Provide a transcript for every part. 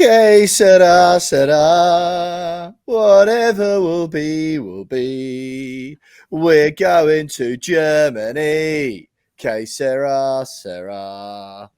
Que sera, sera. Whatever will be, will be. We're going to Germany. Que sera, sera.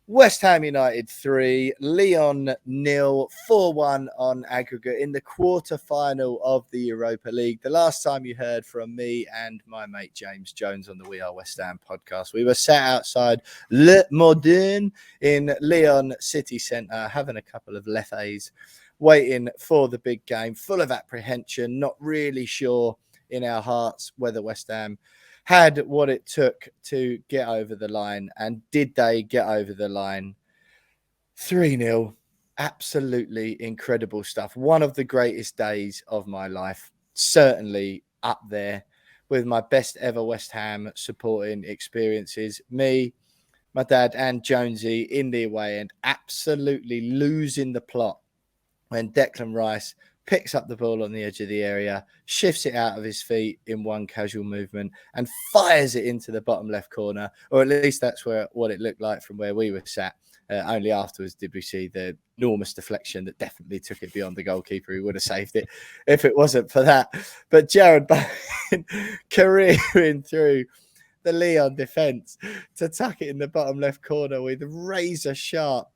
West Ham United 3, Lyon 0, 4-1 on aggregate in the quarter-final of the Europa League. The last time you heard from me and my mate James Jones on the We Are West Ham podcast, we were sat outside Le Modern in Lyon city centre, having a couple of lefes, waiting for the big game, full of apprehension, not really sure in our hearts whether West Ham had what it took to get over the line. And did they get over the line? 3-0. Absolutely incredible stuff. One of the greatest days of my life. Certainly up there with my best ever West Ham supporting experiences. Me, my dad and Jonesy in the away end, absolutely losing the plot when Declan Rice picks up the ball on the edge of the area, shifts it out of his feet in one casual movement and fires it into the bottom left corner, or at least that's what it looked like from where we were sat. Only afterwards did we see the enormous deflection that definitely took it beyond the goalkeeper who would have saved it if it wasn't for that. But Jared Bowen careering through the Lyon defence to tuck it in the bottom left corner with razor sharp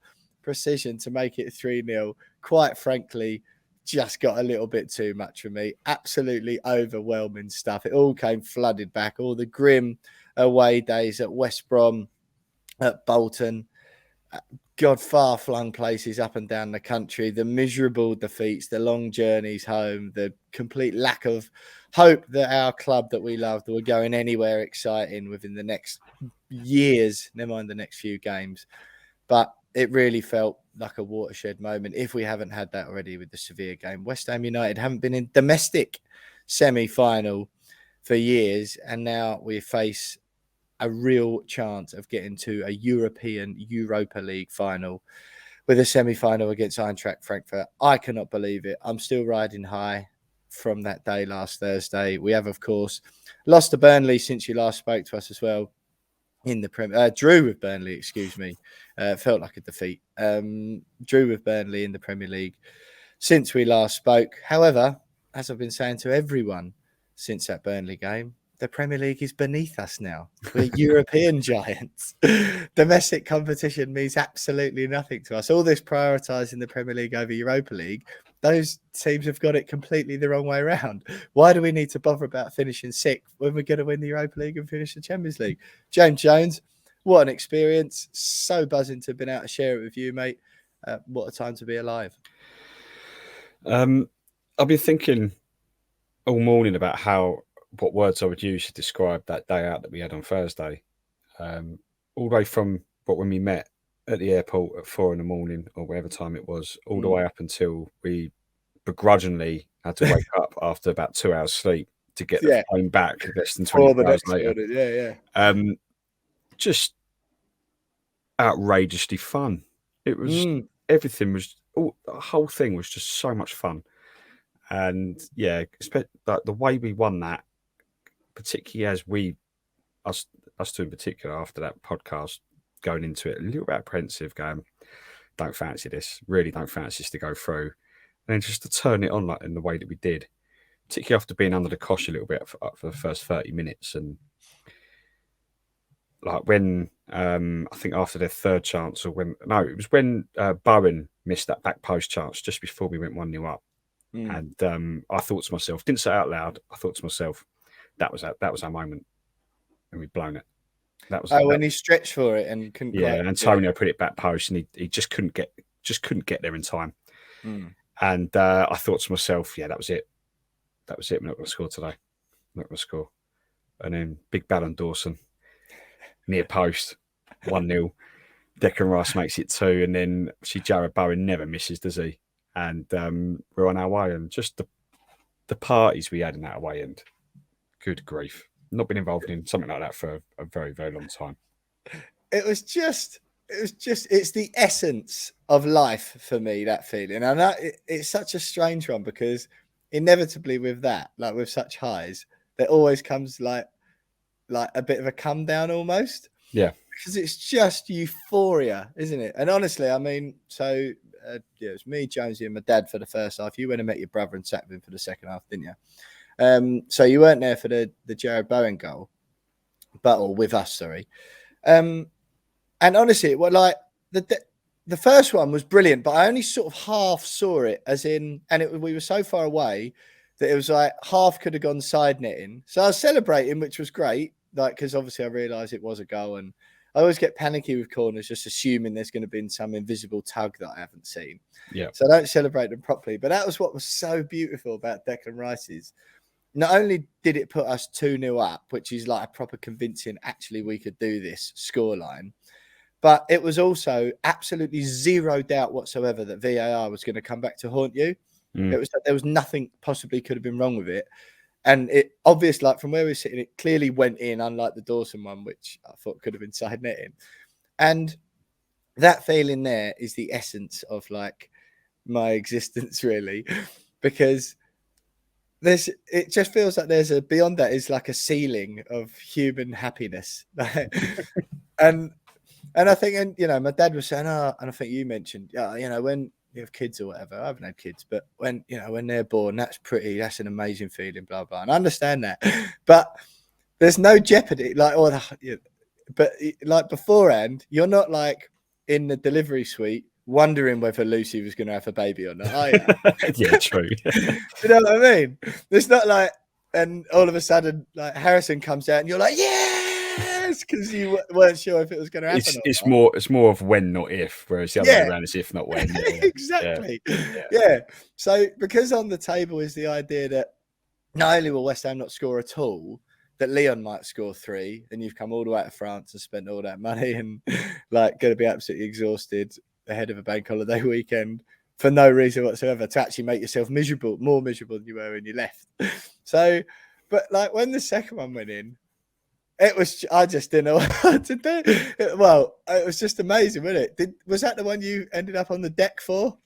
precision to make it 3-0. Quite frankly, just got a little bit too much for me. Absolutely overwhelming stuff. It all came flooded back. All the grim away days at West Brom, at Bolton, God, far-flung places up and down the country, the miserable defeats, the long journeys home, the complete lack of hope that our club that we loved were going anywhere exciting within the next years, never mind the next few games. But it really felt like a watershed moment, if we haven't had that already with the Sevilla game. West Ham United haven't been in domestic semi-final for years, and now we face a real chance of getting to a European Europa League final with a semi-final against Eintracht Frankfurt. I cannot believe it. I'm still riding high from that day last Thursday. We have, of course, lost to Burnley since you last spoke to us as well. In the drew with Burnley, excuse me. Felt like a defeat. Drew with Burnley in the Premier League since we last spoke. However, as I've been saying to everyone since that Burnley game, the Premier League is beneath us now. We're European giants. Domestic competition means absolutely nothing to us. All this prioritising the Premier League over Europa League, those teams have got it completely the wrong way around. Why do we need to bother about finishing sixth when we're going to win the Europa League and finish the Champions League? James Jones, what an experience. So buzzing to have been able to share it with you, mate. What a time to be alive. I've been thinking all morning about what words I would use to describe that day out that we had on Thursday. All the way from when we met at the airport at 4 a.m, or whatever time it was, all the way up until we begrudgingly had to wake up after about 2 hours sleep to get the plane back less than 24 hours later. Just outrageously fun. It was everything was the whole thing was just so much fun. And yeah, the way we won that, particularly as us two in particular, after that podcast, going into it a little bit apprehensive, going, don't fancy this, really don't fancy this to go through. And then just to turn it on like in the way that we did, particularly after being under the cosh a little bit for the first 30 minutes. And like when, I think after their third chance, it was when Bowen missed that back post chance just before we went 1-0 up. And I thought to myself, didn't say it out loud, I thought to myself, that was our moment, and we'd blown it. That was when he stretched for it and couldn't. Yeah, and Antonio put it back post, and he just couldn't get there in time. And I thought to myself, yeah, that was it. We're not going to score today. Not going to score. And then big Ballon Dawson, near post, 1-0. Declan Rice makes it 2, and then Jared Bowen never misses, does he? And we're on our way, and just the parties we had in that away end. Good grief. Not been involved in something like that for a very, very long time. It's the essence of life for me, that feeling. And it's such a strange one because inevitably with that, like with such highs, there always comes like a bit of a come down almost. Yeah. Because it's just euphoria, isn't it? And honestly, I mean, so it was me, Jonesy, and my dad for the first half. You went and met your brother and sat with him for the second half, didn't you? So you weren't there for the Jared Bowen goal, or with us, sorry. And honestly, the first one was brilliant, but I only sort of half saw it, as in, and we were so far away that it was like half could have gone side netting. So I was celebrating, which was great, like, because obviously I realised it was a goal, and I always get panicky with corners, just assuming there's going to be some invisible tug that I haven't seen. Yeah. So I don't celebrate them properly. But that was what was so beautiful about Declan Rice's. Not only did it put us 2-0 up, which is like a proper convincing, actually, we could do this scoreline, but it was also absolutely zero doubt whatsoever that VAR was going to come back to haunt you. It was there was nothing possibly could have been wrong with it. And it obviously, like from where we were sitting, it clearly went in, unlike the Dawson one, which I thought could have been side netting. And that feeling there is the essence of like my existence, really, because it just feels like there's beyond that is like a ceiling of human happiness. and I think, and you know, my dad was saying, and I think you mentioned, you know, when you have kids or whatever, I haven't had kids, but when, you know, when they're born, that's an amazing feeling, blah, blah. And I understand that, but there's no jeopardy, like, but like beforehand, you're not like in the delivery suite wondering whether Lucy was going to have a baby or not, are you? Yeah, true. You know what I mean? It's not like, and all of a sudden, like Harrison comes out and you're like, yes, because you weren't sure if it was going to happen. It's more of when, not if, whereas the other way around is if, not when. Exactly. Yeah. So because on the table is the idea that not only will West Ham not score at all, that Lyon might score 3, and you've come all the way to France and spent all that money and like going to be absolutely exhausted ahead of a bank holiday weekend for no reason whatsoever, to actually make yourself more miserable than you were when you left. So, but like when the second one went in, it was, I just didn't know what to do. Well, it was just amazing, wasn't it? Was that the one you ended up on the deck for?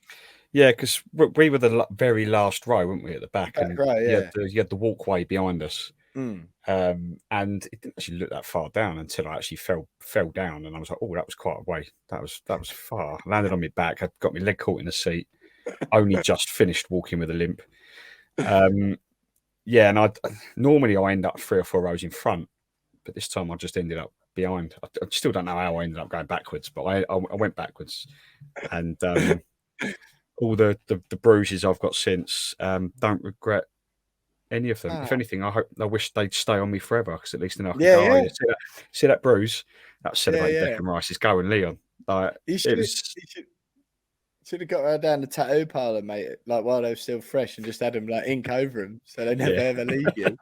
Yeah, because we were the very last row, weren't we, at the back? And right, yeah. You had the walkway behind us. Mm. And it didn't actually look that far down until I actually fell down, and I was like, "Oh, that was quite a way. That was far." I landed on my back. I got my leg caught in the seat. Only just finished walking with a limp. Yeah, and normally I end up 3 or 4 rows in front, but this time I just ended up behind. I still don't know how I ended up going backwards, but I went backwards, and all the bruises I've got since, don't regret any of them. If anything, I wish they'd stay on me forever, because at least then I can go, see that bruise? That's celebrating Declan Rice's goal in Lyon. Like, you should have got right down the tattoo parlour, mate, like while they were still fresh, and just had them like ink over them so they never ever leave you.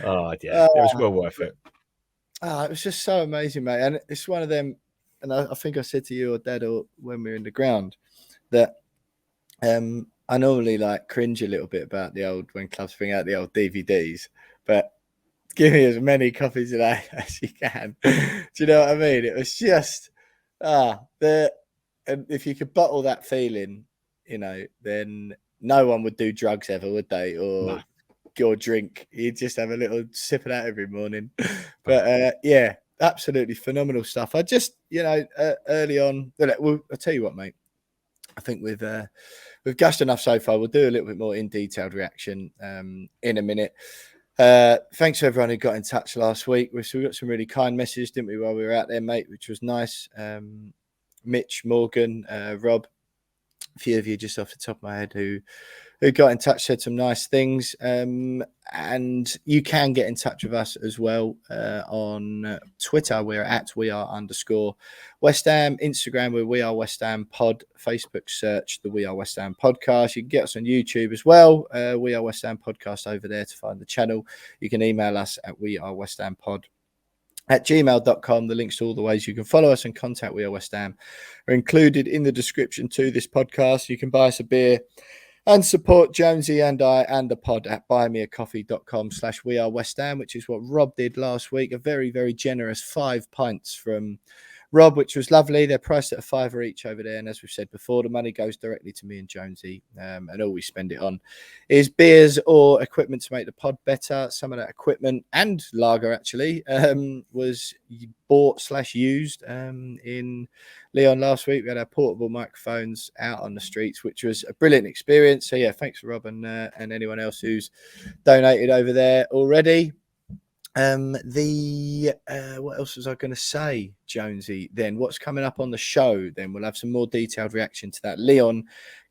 Oh yeah, it was well worth it. It was just so amazing, mate. And it's one of them, and I think I said to you or Dad or when we were in the ground that I normally like cringe a little bit about when clubs bring out the old DVDs, but give me as many copies of that as you can. Do you know what I mean? It was just and if you could bottle that feeling, you know, then no one would do drugs ever, would they? Or drink. You'd just have a little sip of that every morning. But yeah, absolutely phenomenal stuff. I just, you know, early on, well, I'll tell you what, mate. I think we've gushed enough so far. We'll do a little bit more in detailed reaction in a minute. Thanks to everyone who got in touch last week. We got some really kind messages, didn't we, while we were out there, mate, which was nice. Mitch, Morgan, Rob, a few of you just off the top of my head who got in touch, said some nice things. And you can get in touch with us as well on Twitter. We're at @WeAre_West Ham. Instagram, we're We Are West Ham Pod. Facebook, search the We Are West Ham Podcast. You can get us on YouTube as well. We Are West Ham Podcast over there to find the channel. You can email us at wearewesthampod@gmail.com. The links to all the ways you can follow us and contact We Are West Ham are included in the description to this podcast. You can buy us a beer and support Jonesy and I and the pod at buymeacoffee.com/wearewestham, which is what Rob did last week. A very, very generous 5 pints from Rob, which was lovely. They're priced at £5 each over there. And as we've said before, the money goes directly to me and Jonesy. And all we spend it on is beers or equipment to make the pod better. Some of that equipment and lager actually was bought/used in Lyon last week. We had our portable microphones out on the streets, which was a brilliant experience. So yeah, thanks for Rob and anyone else who's donated over there already. What else was I going to say, Jonesy? Then what's coming up on the show? Then we'll have some more detailed reaction to that Lyon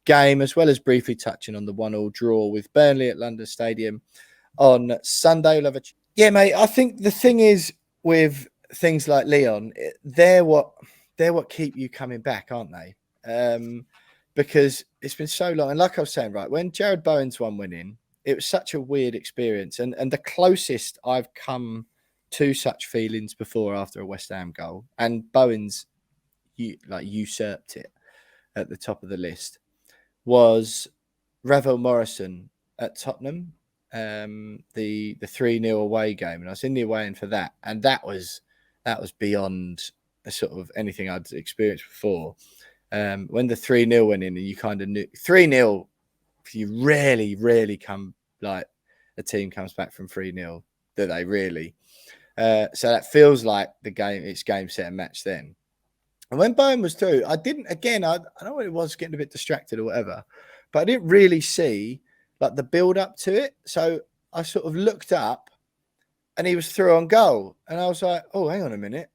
game, as well as briefly touching on the 1-1 draw with Burnley at London Stadium on Sunday. We'll have yeah, mate. I think the thing is with things like Lyon, they're what keep you coming back, aren't they? Because it's been so long. And like I was saying, right, when Jared Bowen's one went in, it was such a weird experience. And the closest I've come to such feelings before after a West Ham goal, and Bowen's usurped it at the top of the list, was Ravel Morrison at Tottenham, the 3-0 away game. And I was in the away end for that. And that was beyond a sort of anything I'd experienced before. When the 3-0 went in and you kind of knew 3-0, you rarely come like a team comes back from 3-0, do they really? So that feels like it's game, set and match then. And when Bowen was through, I don't know what it was, getting a bit distracted or whatever, but I didn't really see like the build up to it. So I sort of looked up and he was through on goal. And I was like, oh, hang on a minute.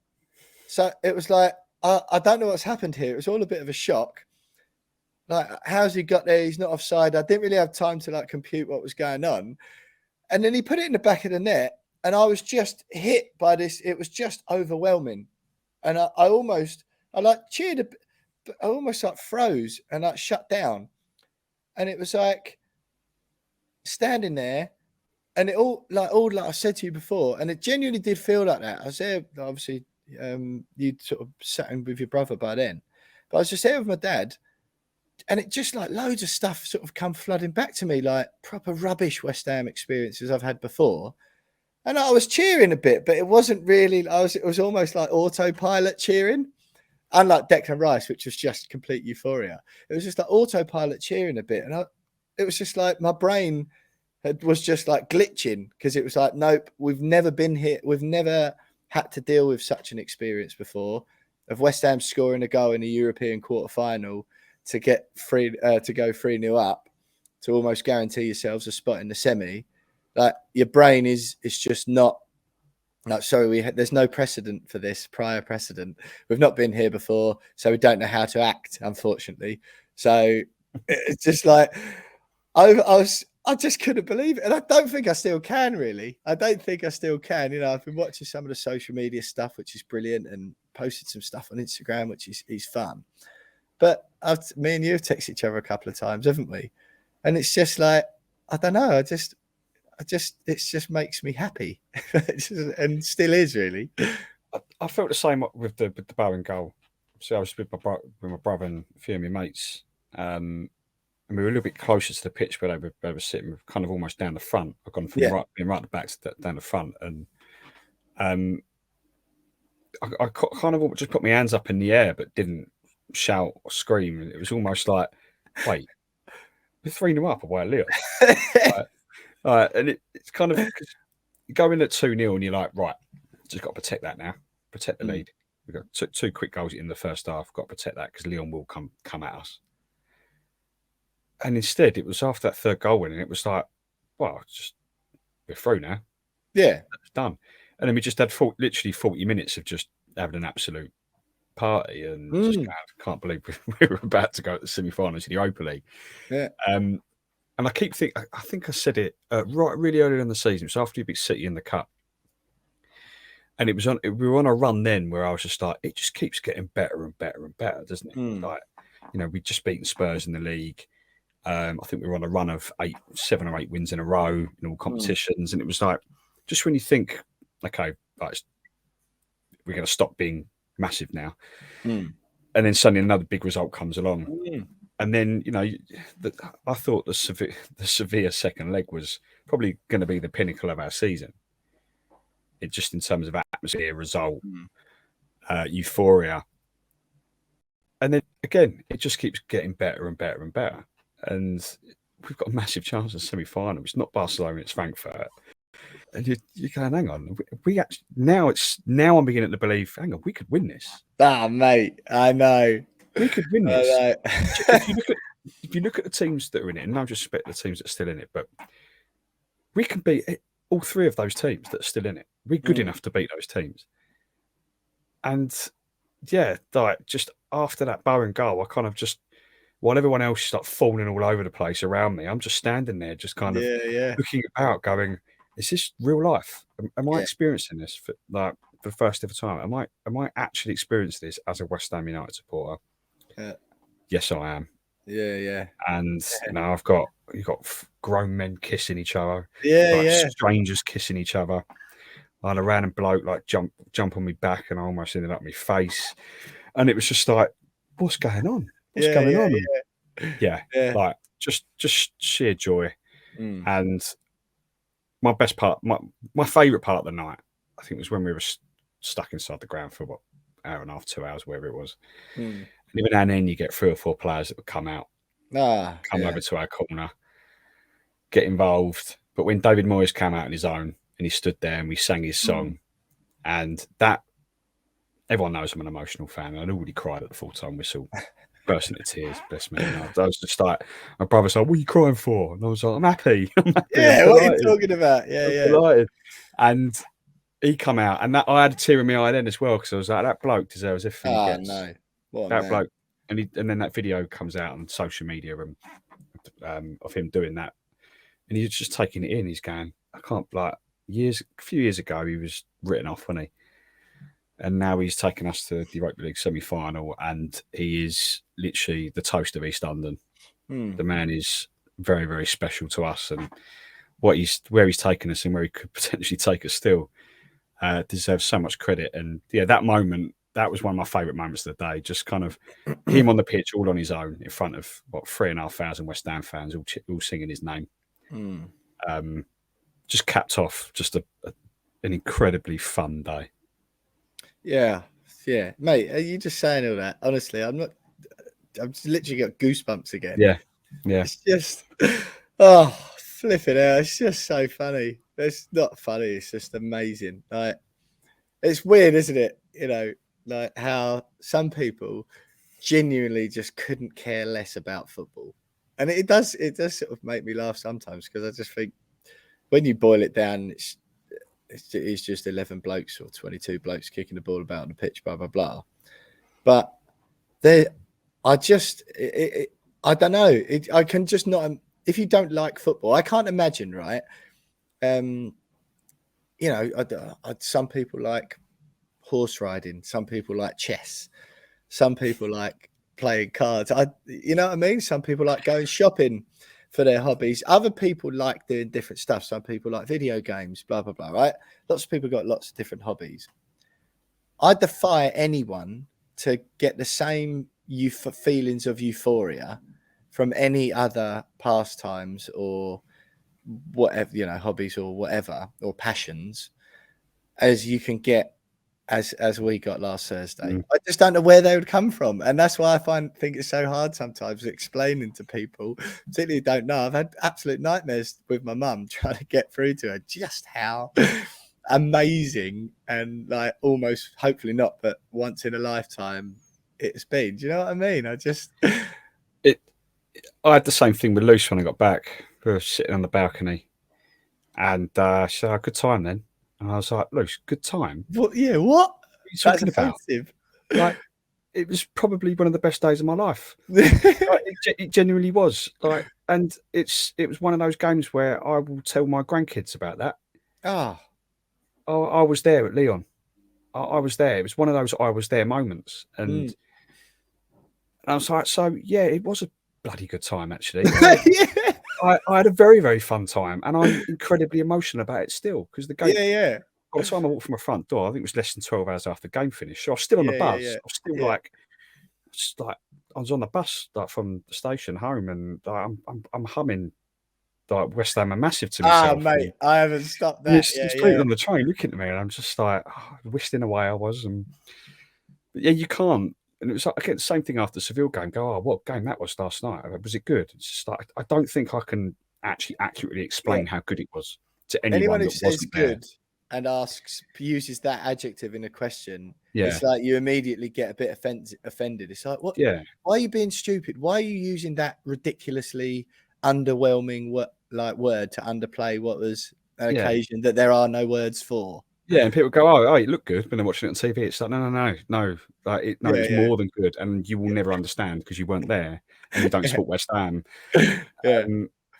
So it was like, I don't know what's happened here. It was all a bit of a shock. Like, how's he got there? He's not offside. I didn't really have time to like compute what was going on. And then he put it in the back of the net and I was just hit by this. It was just overwhelming. And I almost cheered, but I almost like froze and like shut down. And it was like standing there and it all like I said to you before, and it genuinely did feel like that. I was there, obviously, you'd sort of sat in with your brother by then, but I was just there with my dad. And it just like loads of stuff sort of come flooding back to me, like proper rubbish West Ham experiences I've had before. And I was cheering a bit, but it wasn't really, it was almost like autopilot cheering. Unlike Declan Rice, which was just complete euphoria. It was just like autopilot cheering a bit. And it was just like my brain was just like glitching because it was like, nope, we've never been here. We've never had to deal with such an experience before of West Ham scoring a goal in a European quarter-final to get to go 3-0 up to almost guarantee yourselves a spot in the semi. Like your brain is just not like, sorry, there's no precedent for this, prior precedent. We've not been here before, so we don't know how to act, unfortunately. So it's just like I just couldn't believe it. And I don't think I still can, really. I don't think I still can. You know, I've been watching some of the social media stuff, which is brilliant, and posted some stuff on Instagram, which is fun. But me and you have texted each other a couple of times, haven't we? And it's just like, I don't know. It just makes me happy, and still is really. I felt the same with the Bowen goal. So I was with my brother and a few of my mates, and we were a little bit closer to the pitch where they were sitting, kind of almost down the front. I've gone from being right at the back to down the front, and I kind of just put my hands up in the air, but didn't shout or scream. It was almost like, wait, we're 3-0 up away at Lyon. And it's kind of going at 2-0 and you're like, right, just got to protect that now, protect the lead. We've got two quick goals in the first half, got to protect that because Lyon will come at us. And instead, it was after that third goal win, and it was like, well, we're through now. Yeah, it's done. And then we just had literally 40 minutes of just having an absolute party, and just can't believe we were about to go to the semi-finals in the Europa League. Yeah. And I keep thinking, I think I said it really early in the season. It was after you beat City in the cup, and we were on a run then where I was just like, it just keeps getting better and better and better, doesn't it? Like, you know, we'd just beaten Spurs in the league. I think we were on a run of 7 or 8 wins in a row in all competitions, and it was like, just when you think, okay, right, we're going to stop being massive now, and then suddenly another big result comes along, and then, you know, I thought the Sevilla second leg was probably going to be the pinnacle of our season. It just in terms of atmosphere, result, euphoria. And then again, it just keeps getting better and better and better. And we've got a massive chance of semi-final. It's not Barcelona, it's Frankfurt. And you're going, hang on, we actually now I'm beginning to believe, hang on, we could win this. Ah, mate, I know. We could win this. If you look at the teams that are in it, and no disrespect to the teams that are still in it, but we can beat all three of those teams that are still in it. We're good enough to beat those teams. And yeah, like just after that Bowen goal, I kind of just, while everyone else is like falling all over the place around me, I'm just standing there, just kind of looking about, going, "Is this real life? Am I experiencing this for the first ever time? Am I actually experiencing this as a West Ham United supporter?" Yes, I am. Yeah. And now you've got grown men kissing each other, strangers kissing each other. I had a random bloke like jump on me back, and I almost ended up my face. And it was just like, what's going on? What's going on? Yeah, like just sheer joy. And my best part, my favourite part of the night, I think, was when we were stuck inside the ground for about an hour and a half, 2 hours, wherever it was. And even then, you get 3 or 4 players that would come out, over to our corner, get involved. But when David Moyes came out on his own and he stood there and we sang his song, and that, everyone knows I'm an emotional fan. I'd already cried at the full-time whistle, burst into tears, bless me. And I was just like, my brother's like, "What are you crying for?" And I was like, I'm happy. Yeah, what are you talking about? Yeah. Delighted. And he come out, and I had a tear in my eye then as well, because I was like, that bloke deserves everything he gets. No. What that bloke. And then that video comes out on social media of him doing that. And he's just taking it in. He's going, I can't, like, a few years ago, he was written off, wasn't he? And now he's taken us to the Europa League semi-final, and he is literally the toast of East London. The man is very, very special to us, and where he's taken us and where he could potentially take us still deserves so much credit. And yeah, that moment, that was one of my favourite moments of the day. Just kind of him on the pitch, all on his own, in front of 3,500 West Ham fans, all singing his name. Just capped off just an incredibly fun day. Yeah, mate. Are you just saying all that? Honestly, I've just literally got goosebumps again. Yeah. It's just, flipping out. It's just so funny. It's not funny. It's just amazing. Like, it's weird, isn't it? You know, like how some people genuinely just couldn't care less about football, and it does sort of make me laugh sometimes, because I just think when you boil it down, it's just 11 blokes or 22 blokes kicking the ball about on the pitch, blah, blah, blah. But I don't know. I can just not, if you don't like football, I can't imagine, right? You know, some people like horse riding, some people like chess, some people like playing cards. You know what I mean? Some people like going shopping for their hobbies. Other people like doing different stuff. Some people like video games, blah, blah, blah, right? Lots of people got lots of different hobbies. I defy anyone to get the same feelings of euphoria from any other pastimes or whatever, you know, hobbies or whatever, or passions, as you can get as we got last Thursday. I just don't know where they would come from, and that's why I think it's so hard sometimes explaining to people, particularly who don't know. I've had absolute nightmares with my mum trying to get through to her just how amazing and, like, almost, hopefully not, but once in a lifetime it's been. Do you know what I mean? I had the same thing with Luce when I got back. We were sitting on the balcony, and she said, "Oh, good time then." And I was like, "Luce, good time? What? Yeah, what? What are you talking about?" Like, it was probably one of the best days of my life. Like, it genuinely was. Like, and it was one of those games where I will tell my grandkids about that. I was there at Lyon. I was there. It was one of those I was there moments, and I was like, so yeah, it was a bloody good time, actually. I had a very, very fun time, and I'm incredibly emotional about it still, because the game. By the time I walked from my front door, I think it was less than 12 hours after the game finished. So I was still on the bus. I was still like I was on the bus, like, from the station home, and I'm humming, like, West Ham are massive to myself. Mate, I haven't stopped that. It's on the train looking at me, and I'm just like, whistling away I was, and Yeah, you can't. And it was like, again, the same thing after the Seville game. Go, oh, what game that was last night? Was it good? It's just like, I don't think I can actually accurately Yeah. explain how good it was to Anyone anyone who that says wasn't there. good and uses that adjective in a question, Yeah, it's like you immediately get a bit offended. It's like, what? yeah, Why are you being stupid? Why are you using that ridiculously underwhelming word to underplay what was an yeah. occasion that there are no words for? Yeah, and people go, "Oh, it looked good," when they're watching it on TV. It's like, no. Like, it Yeah, was more than good, and you will never understand because you weren't there and you don't yeah, support West Ham. yeah.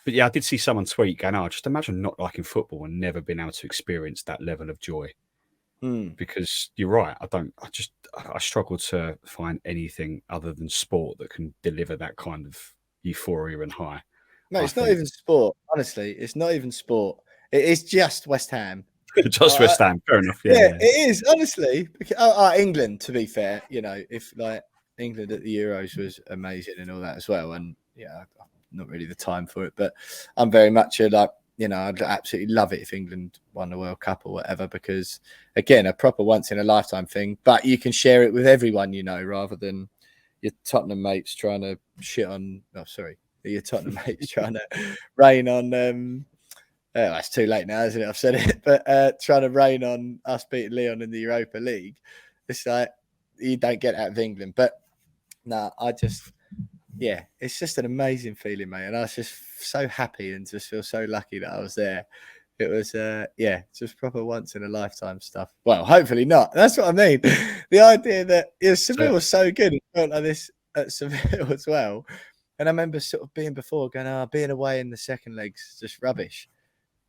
But yeah, I did see someone tweet going, "Oh, just imagine not liking football and never being able to experience that level of joy." Hmm. Because you're right, I struggle to find anything other than sport that can deliver that kind of euphoria and high. No, I it's not think even sport. Honestly, it's not even sport. It is just West Ham. just West Ham, fair enough. Yeah, Yeah, yeah, it is honestly. Because, England, to be fair, if like England at the Euros was amazing and all that as well, and yeah, not really the time for it, but I'm very much I'd absolutely love it if England won the World Cup or whatever, because again, a proper once in a lifetime thing. But you can share it with everyone, rather than your Tottenham mates trying to shit on. Oh, sorry, your Tottenham mates trying to rain on. Oh, it's too late now, isn't it? I've said it, but trying to rain on us beating Lyon in the Europa League, it's like you don't get out of England. But no, it's just an amazing feeling, mate. And I was just so happy and just feel so lucky that I was there. It was, just proper once in a lifetime stuff. Well, hopefully not. That's what I mean. The idea that Seville was so good, it felt like this at Seville as well. And I remember sort of being before going, being away in the second leg's just rubbish.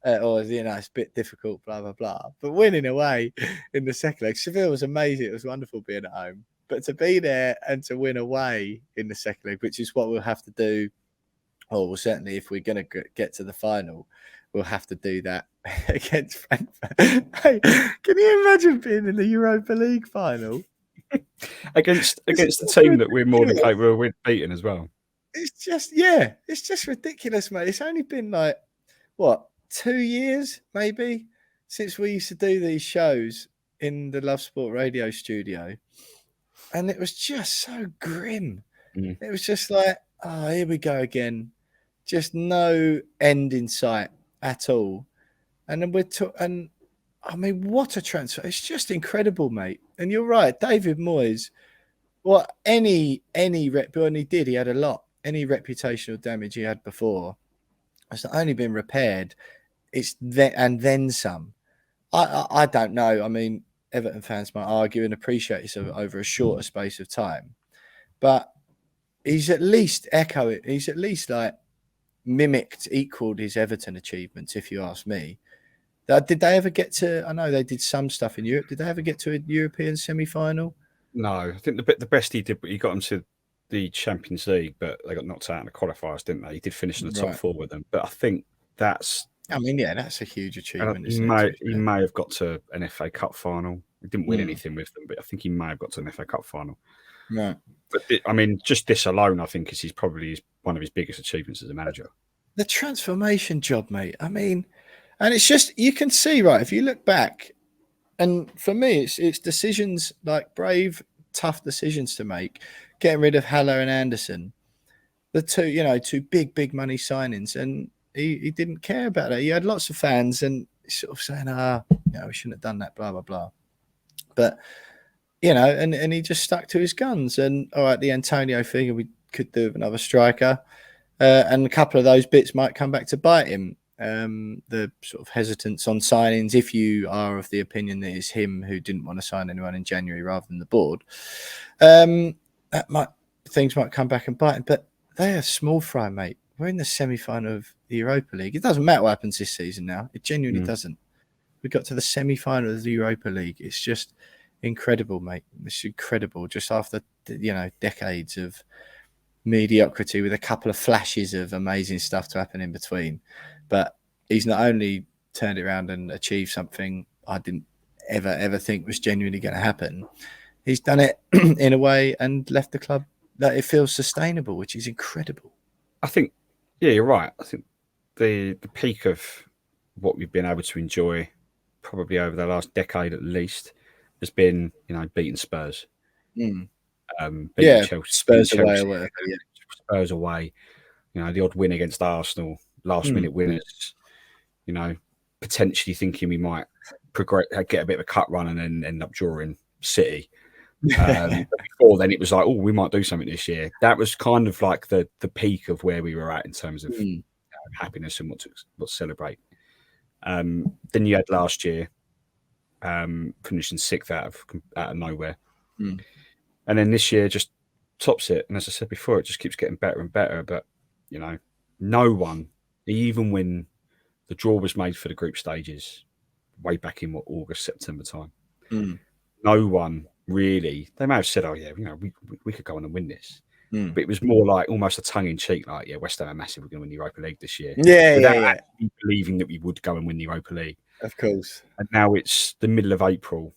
Or it's a bit difficult, blah blah blah. But winning away in the second leg, Seville was amazing. It was wonderful being at home, but to be there and to win away in the second leg, which is what we'll have to do, or well, certainly if we're going to get to the final, we'll have to do that against Frankfurt. Hey, can you imagine being in the Europa League final against the team that we're more than ridiculous. capable of beating as well. It's just ridiculous, mate. It's only been like what, 2 years maybe since we used to do these shows in the Love Sport radio studio, and it was just so grim. It was just like, oh, here we go again, just no end in sight at all. And then and I mean, what a transfer! It's just incredible, mate. And you're right, David Moyes. What any rep, and he did. He had a lot. Any reputational damage he had before has not only been repaired, it's then some. I don't know. I mean, Everton fans might argue and appreciate this over a shorter space of time, but he's at least echoed. He's at least like equaled his Everton achievements, if you ask me. Did they ever get to? I know they did some stuff in Europe. Did they ever get to a European semi-final? No, I think the best he did, he got them to the Champions League, but they got knocked out in the qualifiers, didn't they? He did finish in the top four with them, but I think that's. I mean, yeah, that's a huge achievement. He may have got to an FA Cup final. He didn't win anything with them, but I think he may have got to an FA Cup final. Right. But I mean, just this alone, I think is probably one of his biggest achievements as a manager. The transformation job, mate. I mean, and it's just, you can see, right, if you look back, and for me, it's decisions, like brave, tough decisions to make. Getting rid of Haller and Anderson, the two big money signings, and he didn't care about it. He had lots of fans and sort of saying, we shouldn't have done that, blah blah blah. But and he just stuck to his guns. And all right, the Antonio thing, we could do with another striker, and a couple of those bits might come back to bite him. The sort of hesitance on signings, if you are of the opinion that it's him who didn't want to sign anyone in January rather than the board, things might come back and bite him. But they are small fry, mate. We're in the semi-final of the Europa League. It doesn't matter what happens this season now. It genuinely doesn't. We got to the semi-final of the Europa League. It's just incredible, mate. It's incredible. Just after decades of mediocrity with a couple of flashes of amazing stuff to happen in between. But he's not only turned it around and achieved something I didn't ever think was genuinely going to happen, he's done it in a way and left the club that it feels sustainable, which is incredible. I think, yeah, you're right. I think the peak of what we've been able to enjoy probably over the last decade at least has been, beating Spurs. Beating Chelsea, Spurs away or whatever. Yeah. Spurs away. You know, the odd win against Arsenal, last minute winners. You know, potentially thinking we might progress, get a bit of a cut run, and then end up drawing City. Before then, it was like, oh, we might do something this year. That was kind of like the peak of where we were at in terms of happiness and what to celebrate. Then you had last year, finishing sixth out of nowhere, and then this year just tops it. And as I said before, it just keeps getting better and better. But you know, no one, even when the draw was made for the group stages, way back in August, September time, no one really. They may have said, "Oh yeah, you know, we could go on and win this," but it was more like almost a tongue in cheek, like, "Yeah, West Ham are massive. We're going to win the Europa League this year." Without actually believing that we would go and win the Europa League. Of course. And now it's the middle of April,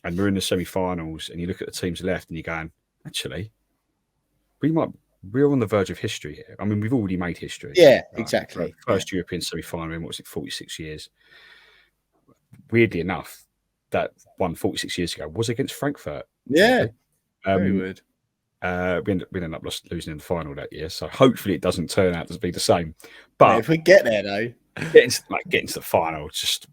and we're in the semi-finals, and you look at the teams left, and you're going, "Actually, we're on the verge of history here." I mean, we've already made history. Yeah, right? Exactly. First European semi-final in, what was it, 46 years? Weirdly enough, that one 46 years ago was against Frankfurt. Yeah, very weird. We ended up losing in the final that year, so hopefully it doesn't turn out to be the same. But yeah, if we get there, though, getting to the final, just,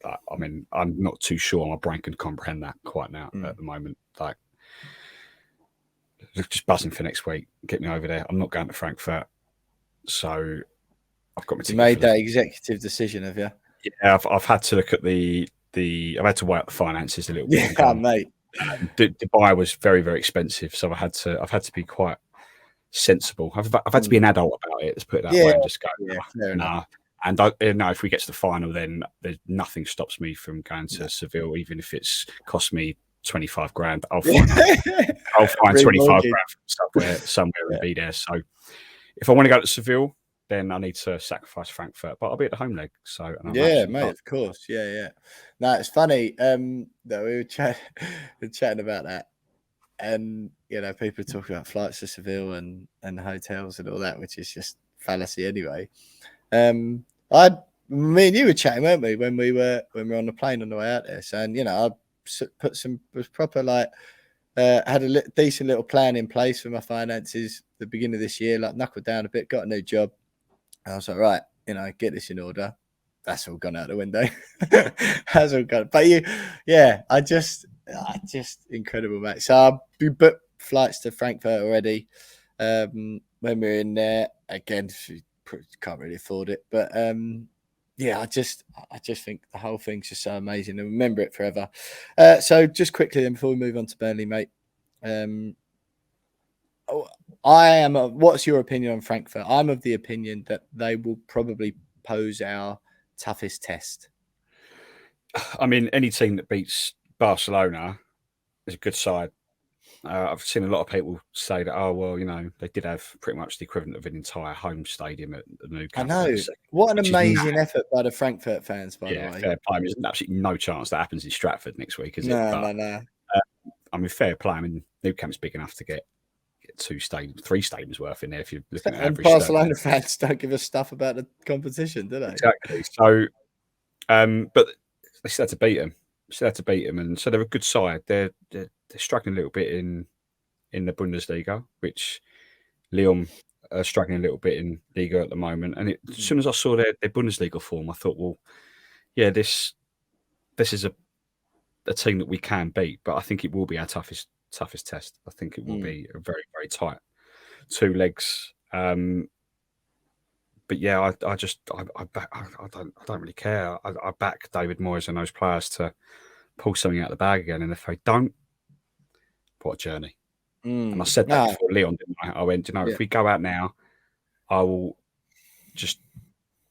I mean, I'm not too sure my brain can comprehend that quite now at the moment. Like, just buzzing for next week. Get me over there. I'm not going to Frankfurt, so I've got my ticket. You made that executive decision, have you? Yeah, I've had to look at I've had to weigh up the finances a little bit. Yeah, mate. Dubai was very, very expensive, so I've had to be quite sensible. I've had to be an adult about it. Let's put it that way and just go, nah. And if we get to the final, then there's nothing stops me from going to Seville, even if it's cost me 25 grand. I'll find 25 grand somewhere and be there. So if I want to go to Seville, then I need to sacrifice Frankfurt, but I'll be at the home leg. So mate, of course, yeah. No, it's funny that we were chatting about that, and you know, people talk about flights to Seville and hotels and all that, which is just fallacy anyway. Me and you were chatting, weren't we, when we were on the plane on the way out there, saying, you know, I put some proper had a decent little plan in place for my finances at the beginning of this year, like knuckled down a bit, got a new job. I was like, right, you know, get this in order. That's all gone out the window. That's all gone. But I just incredible, mate. So we booked flights to Frankfurt already. When we're in there, again, can't really afford it. But I just think the whole thing's just so amazing, and remember it forever. So just quickly then, before we move on to Burnley, mate. What's your opinion on Frankfurt? I'm of the opinion that they will probably pose our toughest test. I mean, any team that beats Barcelona is a good side. I've seen a lot of people say that, oh, well, you know, they did have pretty much the equivalent of an entire home stadium at the new camp. I know. What an amazing effort by the Frankfurt fans, by the way. Fair play. There's absolutely no chance that happens in Stratford next week, is it? No. I mean, fair play. I mean, Nou Camp's big enough to get 3 stadiums worth in there if you're looking at average. Barcelona fans don't give a stuff about the competition, do they? Exactly. So, but they still had to beat them. And so they're a good side. They're struggling a little bit in the Bundesliga, which Lyon are struggling a little bit in Liga at the moment. And as soon as I saw their Bundesliga form, I thought, well, yeah, this is a team that we can beat, but I think it will be our toughest test. I think it will be a very, very tight 2 legs. But yeah, I don't really care. I back David Moyes and those players to pull something out of the bag again. And if they don't, what a journey. And I said that before Lyon, didn't I? I went, if we go out now, I will just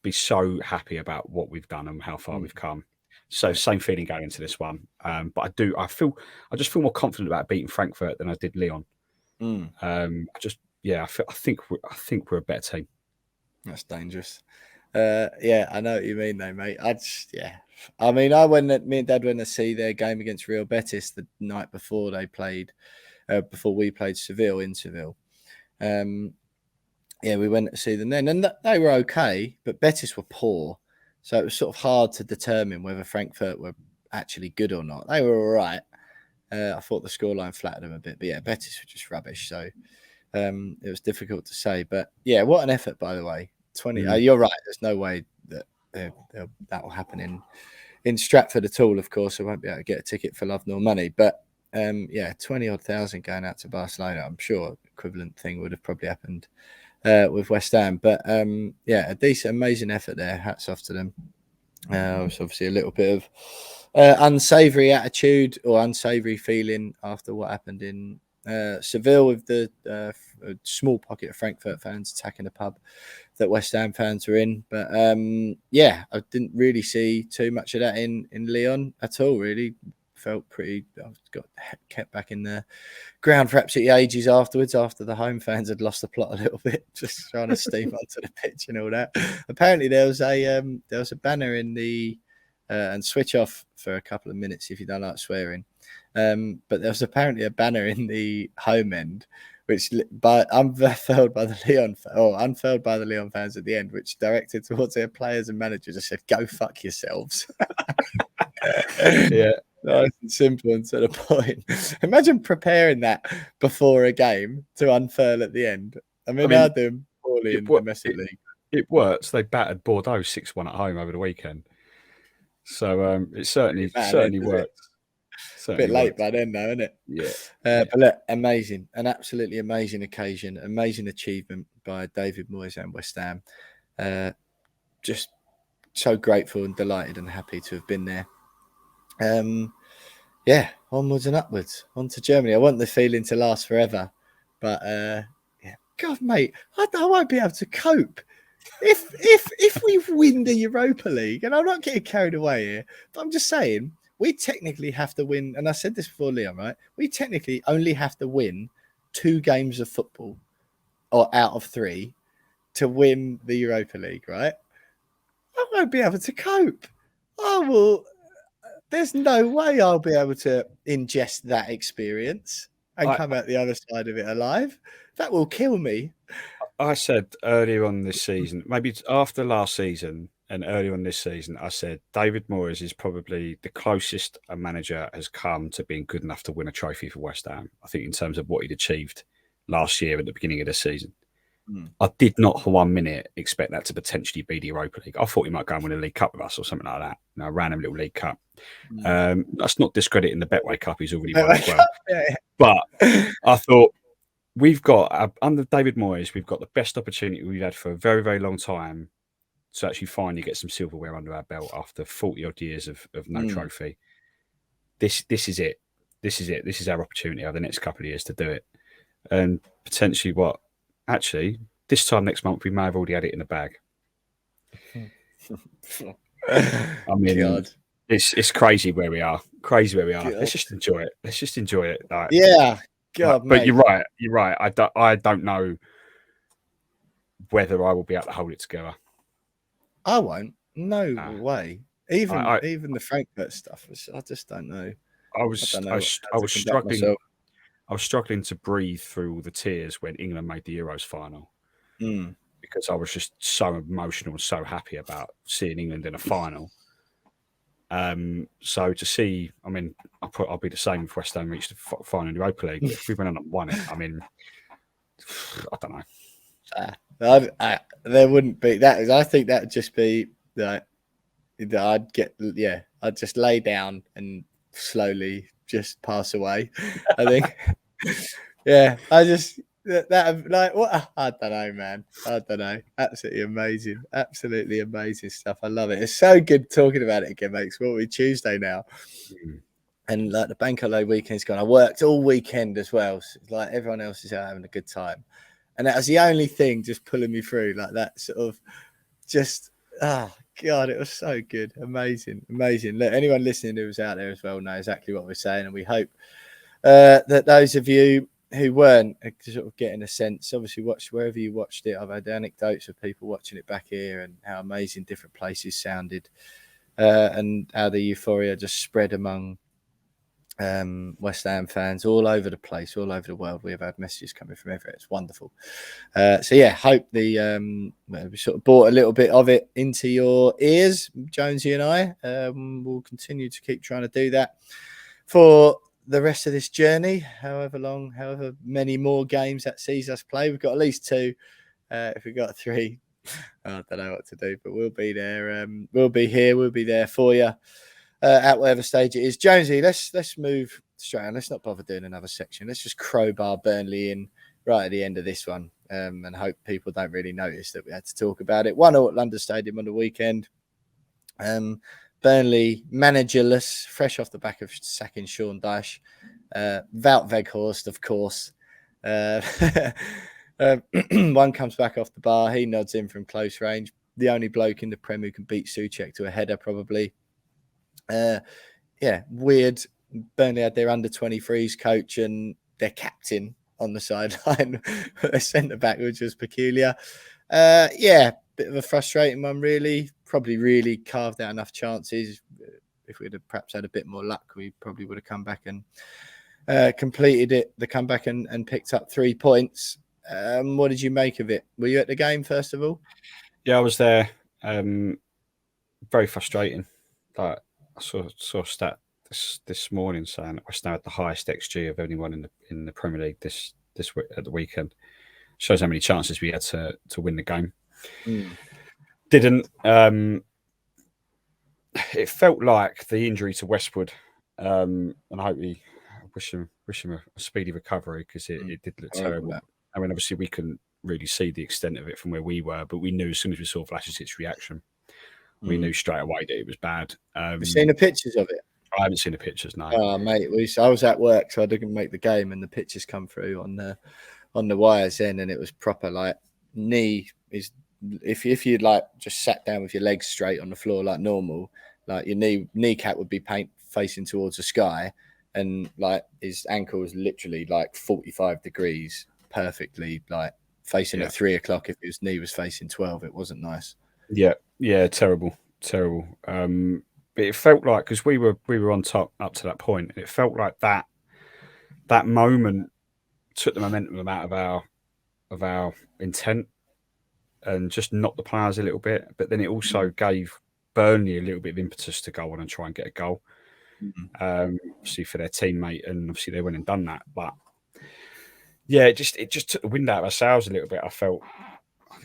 be so happy about what we've done and how far we've come. So same feeling going into this one. But I just feel more confident about beating Frankfurt than I did Lyon. I think we're a better team. That's dangerous. I know what you mean, though, mate. I mean, me and Dad went to see their game against Real Betis the night before they played, before we played Seville in Seville. We went to see them then, and they were okay, but Betis were poor. So it was sort of hard to determine whether Frankfurt were actually good or not. They were all right. I thought the scoreline flattered them a bit, but yeah, Betis were just rubbish. So it was difficult to say. But yeah, what an effort, by the way. 20. You're right. There's no way that that will happen in Stratford at all. Of course, I won't be able to get a ticket for love nor money. But yeah, 20 odd thousand going out to Barcelona. I'm sure equivalent thing would have probably happened with West Ham. But yeah, a decent, amazing effort there. Hats off to them. It was obviously a little bit of unsavoury attitude or unsavoury feeling after what happened in Seville with the small pocket of Frankfurt fans attacking a pub that West Ham fans were in. But yeah, I didn't really see too much of that in Lyon at all, really. Felt pretty, I got kept back in the ground for absolutely ages afterwards, after the home fans had lost the plot a little bit, just trying to steam onto the pitch and all that. Apparently there was a banner in the and switch off for a couple of minutes if you don't like swearing. But there was apparently a banner in the home end, which unfurled by the Lyon fans at the end, which directed towards their players and managers and said, "Go fuck yourselves." Yeah. Nice and simple and to the point. Imagine preparing that before a game to unfurl at the end. I mean they're doing poorly in the domestic league. It works. They battered Bordeaux 6-1 at home over the weekend. So it certainly worked. A bit late by then, though, isn't it? Yeah. But look, amazing, an absolutely amazing occasion, amazing achievement by David Moyes and West Ham. Just so grateful and delighted and happy to have been there. Yeah, onwards and upwards, on to Germany. I want the feeling to last forever, but yeah, God, mate, I won't be able to cope. If we win the Europa League, and I'm not getting carried away here, but I'm just saying, we technically have to win, and I said this before, Leon, right? We technically only have to win 2 games of football, or out of 3, to win the Europa League, right? I won't be able to cope. There's no way I'll be able to ingest that experience and come out the other side of it alive. That will kill me. I said earlier on this season, maybe after last season and earlier on this season, I said David Moyes is probably the closest a manager has come to being good enough to win a trophy for West Ham. I think in terms of what he'd achieved last year at the beginning of the season. I did not for 1 minute expect that to potentially be the Europa League. I thought he might go and win a League Cup with us or something like that. A random little League Cup. That's not discrediting the Betway Cup he's already won as well. Yeah. But I thought we've got, under David Moyes, we've got the best opportunity we've had for a very, very long time to actually finally get some silverware under our belt after 40 odd years of no trophy. This is it. This is our opportunity over the next couple of years to do it. And potentially actually, this time next month, we may have already had it in the bag. I mean, God. It's crazy where we are. God. Let's just enjoy it. Like, yeah. God, but mate. you're right. I don't know whether I will be able to hold it together. I won't. No way. Even the Frankfurt stuff, I just don't know. I was struggling. I was struggling to breathe through all the tears when England made the Euros final because I was just so emotional and so happy about seeing England in a final. So to see, I mean, I'll be the same if West Ham reached the final in the Europa League. But if we went on and won it, I mean, I don't know. There wouldn't be that. I think that'd just be like I'd just lay down and slowly just pass away. I think. Yeah, I just that like what I don't know, man. I don't know. Absolutely amazing stuff. I love it. It's so good talking about it again, mate. What we Tuesday now, and like the bank holiday weekend's gone. I worked all weekend as well. So it's like everyone else is out having a good time, and that was the only thing just pulling me through. Like that sort of just God, it was so good, amazing. Look, anyone listening who was out there as well know exactly what we're saying, and we hope that those of you who weren't sort of getting a sense, obviously watch wherever you watched it. I've had anecdotes of people watching it back here and how amazing different places sounded, and how the euphoria just spread among West Ham fans all over the place, all over the world. We have had messages coming from everywhere. It's wonderful. So yeah, hope we sort of brought a little bit of it into your ears, Jonesy and I. We'll continue to keep trying to do that for the rest of this journey, however many more games that sees us play. We've got at least 2. If we've got 3, I don't know what to do, but we'll be there. We'll be here. We'll be there for you at whatever stage it is. Jonesy, let's move straight on. Let's not bother doing another section. Let's just crowbar Burnley in right at the end of this one, and hope people don't really notice that we had to talk about it. 1-0 at London Stadium on the weekend. Burnley managerless, fresh off the back of sacking Sean Dyche. Wout Weghorst, of course. One comes back off the bar. He nods in from close range. The only bloke in the Prem who can beat Souček to a header, probably. Weird. Burnley had their under-23s coach and their captain on the sideline. Their centre-back, which was peculiar. Bit of a frustrating one, really. Probably really carved out enough chances. If we'd have perhaps had a bit more luck, we probably would have come back and completed the comeback and picked up 3 points. What did you make of it? Were you at the game, first of all? Yeah, I was there. Very frustrating. Like, I saw a stat this morning saying that West Ham had the highest XG of anyone in the Premier League this week, at the weekend. Shows how many chances we had to win the game. Didn't. It felt like the injury to Westwood, and I hope we wish him a speedy recovery, because it did look terrible. I mean, obviously we couldn't really see the extent of it from where we were, but we knew as soon as we saw Vlasic's reaction, we knew straight away that it was bad. Have you seen the pictures of it? I haven't seen the pictures, no. Oh, mate, I was at work, so I didn't make the game, and the pictures come through on the wires then, and it was proper, like, knee is, if you'd like just sat down with your legs straight on the floor like normal, like your kneecap would be facing towards the sky, and like his ankle was literally like 45 degrees perfectly, like facing at 3 o'clock. If his knee was facing 12, it wasn't nice. Yeah, terrible. But it felt like, because we were on top up to that point, and it felt like that moment took the momentum out of our intent and just knocked the players a little bit. But then it also gave Burnley a little bit of impetus to go on and try and get a goal, obviously for their teammate, and obviously they went and done that. But yeah, it just took the wind out of ourselves a little bit. I think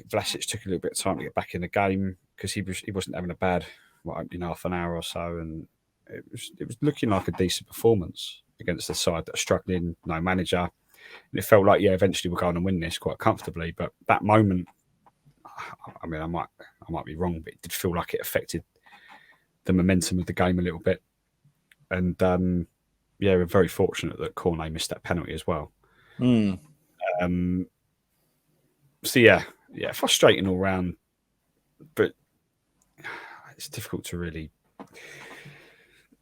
Vlasic took a little bit of time to get back in the game, because he wasn't having a bad opening half an hour or so, and it was looking like a decent performance against the side that are struggling, no manager. And it felt like, eventually we're going to win this quite comfortably. But that moment, I mean, I might be wrong, but it did feel like it affected the momentum of the game a little bit. And we're very fortunate that Cornet missed that penalty as well. Frustrating all round, but it's difficult to really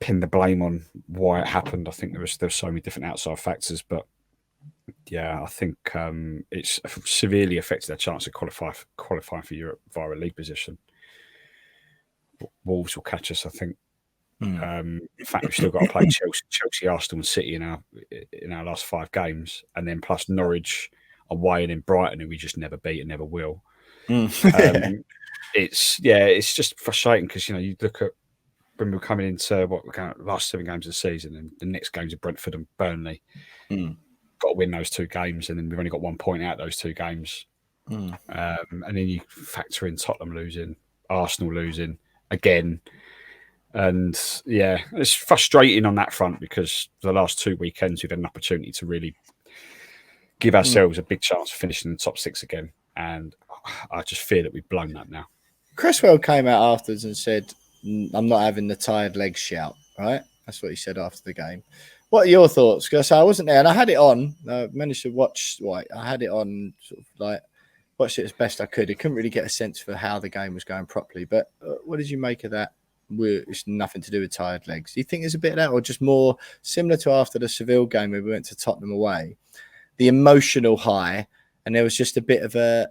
pin the blame on why it happened. I think there's so many different outside factors, but I think it's severely affected their chance of qualifying for Europe via a league position. Wolves will catch us, I think. In fact, we've still got to play Chelsea, Arsenal, and City in our last 5 games, and then plus Norwich away, and then Brighton, who we just never beat and never will. It's just frustrating, because you look at when we're coming into the last 7 games of the season, and the next games are Brentford and Burnley. Got to win those 2 games, and then we've only got 1 point out of those 2 games. And then you factor in Tottenham losing, Arsenal losing again. And it's frustrating on that front, because the last 2 weekends we've had an opportunity to really give ourselves a big chance of finishing in the top 6 again. And I just fear that we've blown that now. Cresswell came out afterwards and said, "I'm not having the tired legs shout," right? That's what he said after the game. What are your thoughts? Because I wasn't there, and I had it on. I managed to watch. I had it on, sort of like watched it as best I could. I couldn't really get a sense for how the game was going properly. But what did you make of that? It's nothing to do with tired legs. Do you think there's a bit of that, or just more similar to after the Seville game where we went to Tottenham away, the emotional high, and there was just a bit of a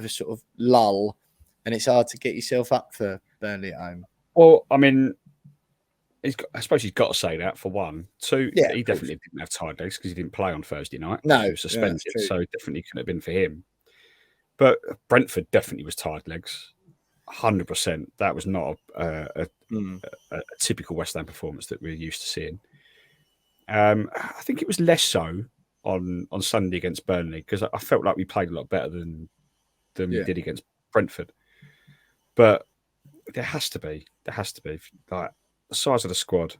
sort of lull, and it's hard to get yourself up for Burnley at home? Well, I mean, I suppose he's got to say that, for one. 2, he definitely didn't have tired legs, because he didn't play on Thursday night. No, he was suspended, so it definitely couldn't have been for him. But Brentford definitely was tired legs, 100%. That was not a typical West Ham performance that we're used to seeing. I think it was less so on Sunday against Burnley because I felt like we played a lot better than we did against Brentford. But there has to be like the size of the squad.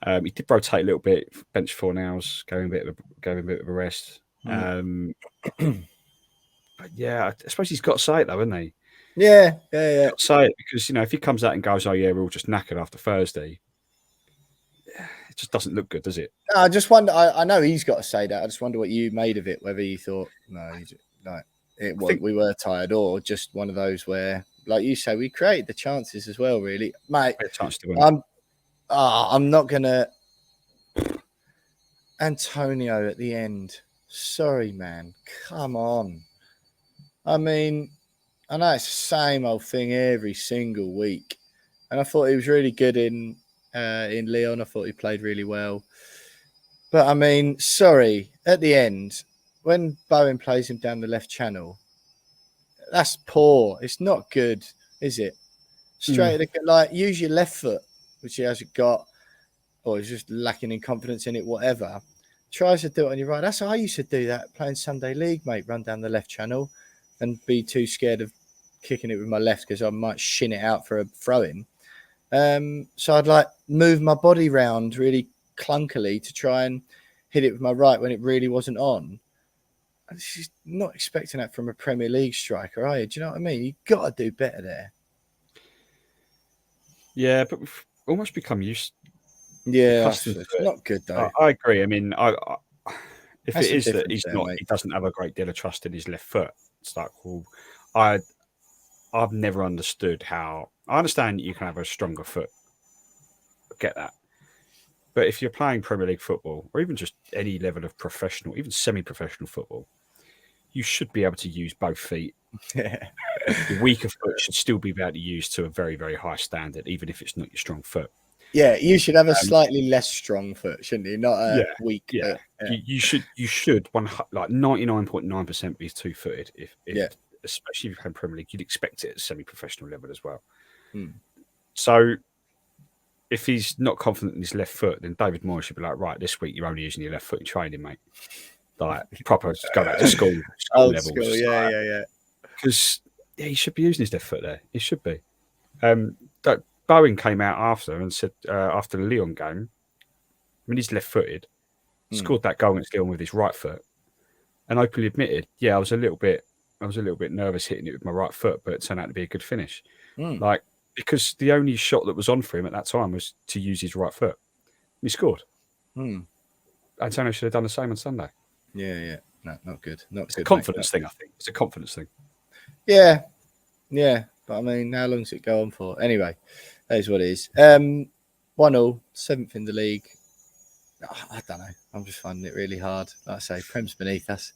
He did rotate a little bit, bench Fornals, gave him a bit of a rest. But yeah, I suppose he's got to say it though, hasn't he? Yeah. He's got to say it because if he comes out and goes, "Oh yeah, we're all just knackered after Thursday," it just doesn't look good, does it? I just wonder. I know he's got to say that. I just wonder what you made of it. Whether you thought we were tired, or just one of those where, like you say, we created the chances as well. Really, mate. A chance to win. I'm not gonna. Antonio at the end. Sorry, man. Come on. I mean, I know it's the same old thing every single week, and I thought he was really good in Lyon. I thought he played really well. But I mean, sorry, at the end, when Bowen plays him down the left channel, that's poor. It's not good, is it? Straight use your left foot, which he hasn't got, or he's just lacking in confidence in it, whatever. Tries to do it on your right. That's how I used to do that playing Sunday League, mate. Run down the left channel and be too scared of kicking it with my left because I might shin it out for a throw-in. So I'd move my body round really clunkily to try and hit it with my right when it really wasn't on. I'm just not expecting that from a Premier League striker, are you? Do you know what I mean? You've got to do better there. Yeah, but we've almost become used. Yeah, it's not good though. I agree. I mean, if it is that he doesn't have a great deal of trust in his left foot, it's like, well, I've never understood how. I understand you can have a stronger foot. I get that. But if you're playing Premier League football, or even just any level of professional, even semi-professional football, you should be able to use both feet. Yeah. The weaker foot should still be able to use to a very, very high standard, even if it's not your strong foot. Yeah, you should have a slightly less strong foot, shouldn't you? Not a weak foot. Yeah. You should 99.9% be 2-footed. Especially if you play Premier League, you'd expect it at semi-professional level as well. So if he's not confident in his left foot, then David Moyes should be like, right, this week you're only using your left foot in training, mate. Like proper, go back to school levels. School, yeah. Because he should be using his left foot there. He should be. Bowen came out after and said after the Lyon game, I mean, he's left-footed, scored that goal against Lyon with his right foot, and openly admitted, I was a little bit nervous hitting it with my right foot, but it turned out to be a good finish. Because the only shot that was on for him at that time was to use his right foot. He scored. Antonio should have done the same on Sunday. Yeah. No, not good. It's a confidence thing, I think. It's a confidence thing. Yeah. But I mean, how long does it go on for? Anyway, that is what it is. 1-0, 7th in the league. I don't know. I'm just finding it really hard. Like I say, Prem's beneath us.